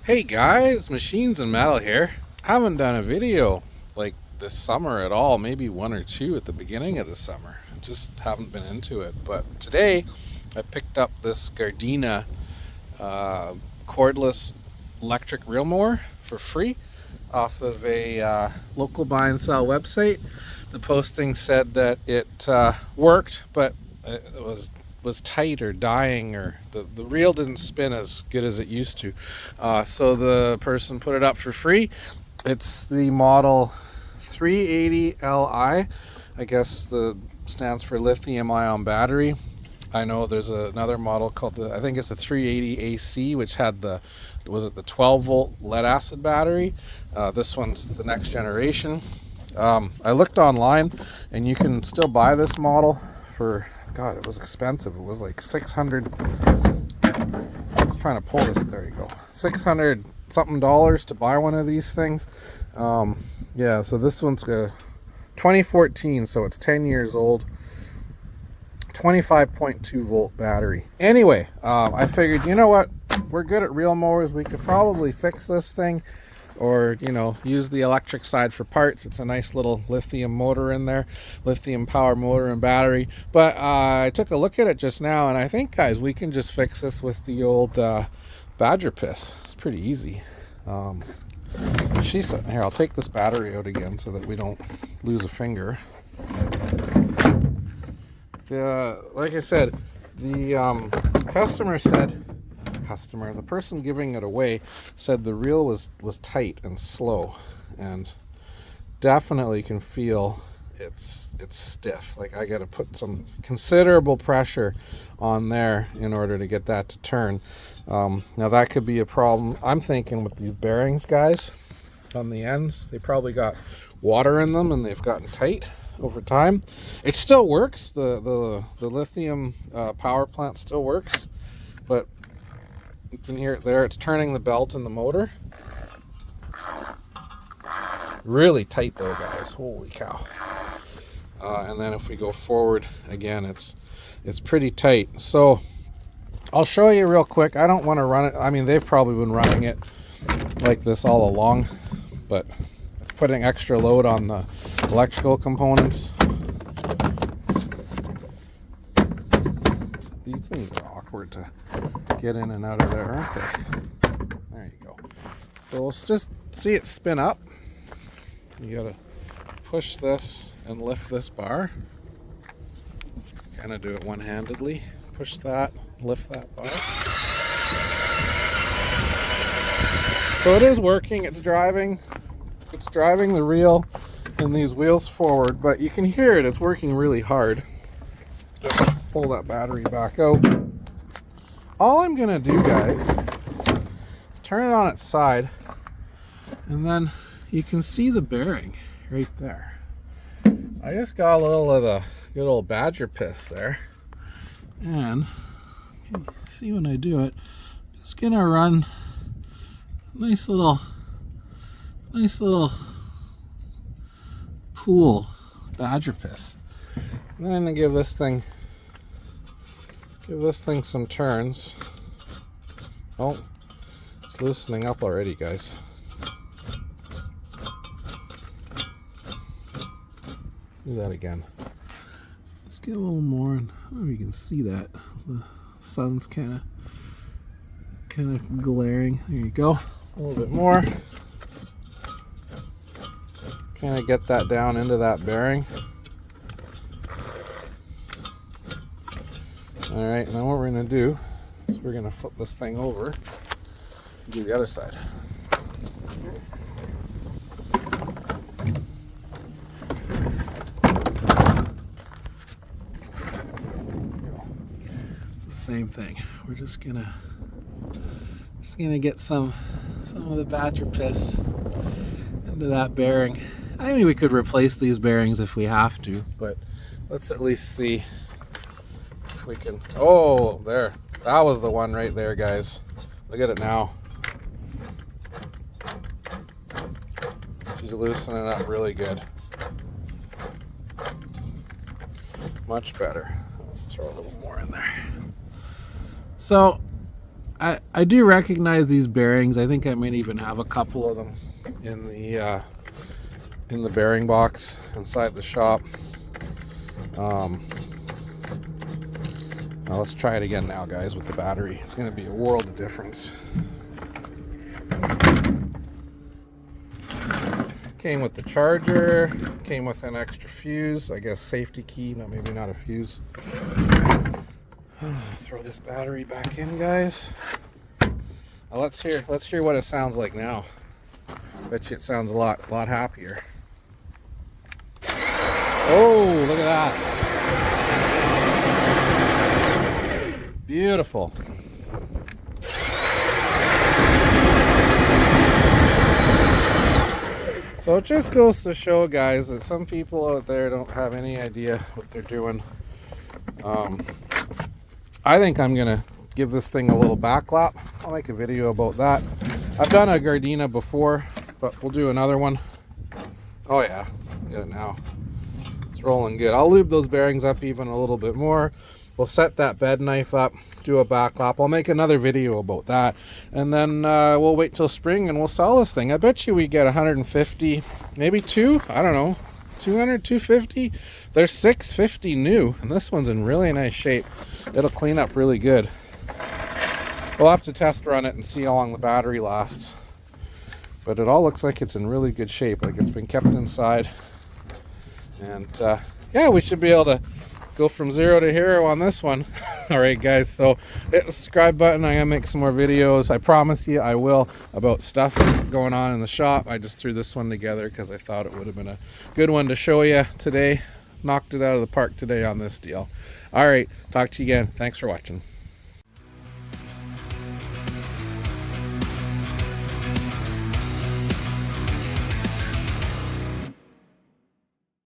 Hey guys, Machines and Metal here. Haven't done a video like this summer at all, maybe one or two at the beginning of the summer. Just haven't been into it. But today I picked up this Gardena cordless electric Reelmower for free off of a local buy and sell website. The posting said that it worked, but it was tight or dying, or the reel didn't spin as good as it used to. So the person put it up for free. It's the model 380 Li. I guess the stands for lithium ion battery. I know there's another model called I think it's the 380 AC, which had the 12 volt lead acid battery. This one's the next generation. I looked online and you can still buy this model for, God, it was expensive. It was like 600. I was trying to pull this. There you go. 600 something dollars to buy one of these things. Yeah, so this one's 2014, so it's 10 years old. 25.2 volt battery. Anyway, I figured, you know what? We're good at reel mowers. We could probably fix this thing, or use the electric side for parts. It's a nice little lithium motor in there, lithium power motor and battery. But I took a look at it just now, and I think, guys, we can just fix this with the old badger piss. It's pretty easy. She's sitting here. I'll take this battery out again so that we don't lose a finger. Like I said, the the person giving it away said the reel was tight and slow, and definitely can feel it's stiff. Like, I got to put some considerable pressure on there in order to get that to turn. Now that could be a problem. I'm thinking with these bearings, guys, on the ends, they probably got water in them and they've gotten tight over time. It still works. The lithium power plant still works, but you can hear it there. It's turning the belt in the motor. Really tight though, guys. Holy cow. And then if we go forward again, it's pretty tight. So I'll show you real quick. I don't want to run it. I mean, they've probably been running it like this all along, but it's putting extra load on the electrical components. These things are awkward to get in and out of there, aren't they? There you go. So let's just see it spin up. You gotta push this and lift this bar. Kind of do it one-handedly. Push that, lift that bar. So it is working. It's driving the reel and these wheels forward, but you can hear it. It's working really hard. Just pull that battery back out. All I'm gonna do, guys, is turn it on its side, and then you can see the bearing right there. I just got a little of the good old badger piss there, and you can see when I do it, just gonna run nice little pool badger piss. And then I'm gonna give this thing some turns. Oh, it's loosening up already, guys. Do that again. Let's get a little more, and I don't know if you can see that. The sun's kind of glaring. There you go. A little bit more. Kind of get that down into that bearing. All right, now what we're going to do is we're going to flip this thing over and do the other side. It's the same thing. We're just gonna get some of the badger piss into that bearing. I mean, we could replace these bearings if we have to, but let's at least see if we can. Oh, there. That was the one right there, guys. Look at it now. She's loosening it up really good. Much better. Let's throw a little more in there. So I do recognize these bearings. I think I might even have a couple of them in the bearing box inside the shop. Now let's try it again now, guys, with the battery. It's going to be a world of difference. Came with the charger, came with an extra fuse, I guess safety key, no, maybe not a fuse. Throw this battery back in, guys. Now let's hear what it sounds like now. Bet you it sounds a lot happier. Oh, look at that. Beautiful. So it just goes to show, guys, that some people out there don't have any idea what they're doing. I think I'm gonna give this thing a little back lap. I'll make a video about that. I've done a Gardena before, but we'll do another one. Oh yeah, get it now. It's rolling good. I'll lube those bearings up even a little bit more. We'll set that bed knife up, do a back lap. I'll make another video about that. And then we'll wait till spring and we'll sell this thing. I bet you we get 150, maybe two, I don't know, 200, 250. There's 650 new, and this one's in really nice shape. It'll clean up really good. We'll have to test run it and see how long the battery lasts. But it all looks like it's in really good shape, like it's been kept inside. And yeah, we should be able to go from 0 to hero on this one. All right, guys, so hit the subscribe button. I'm gonna make some more videos. I promise you I will, about stuff going on in the shop. I just threw this one together because I thought it would have been a good one to show you today. Knocked it out of the park today on this deal. All right, talk to you again. Thanks for watching.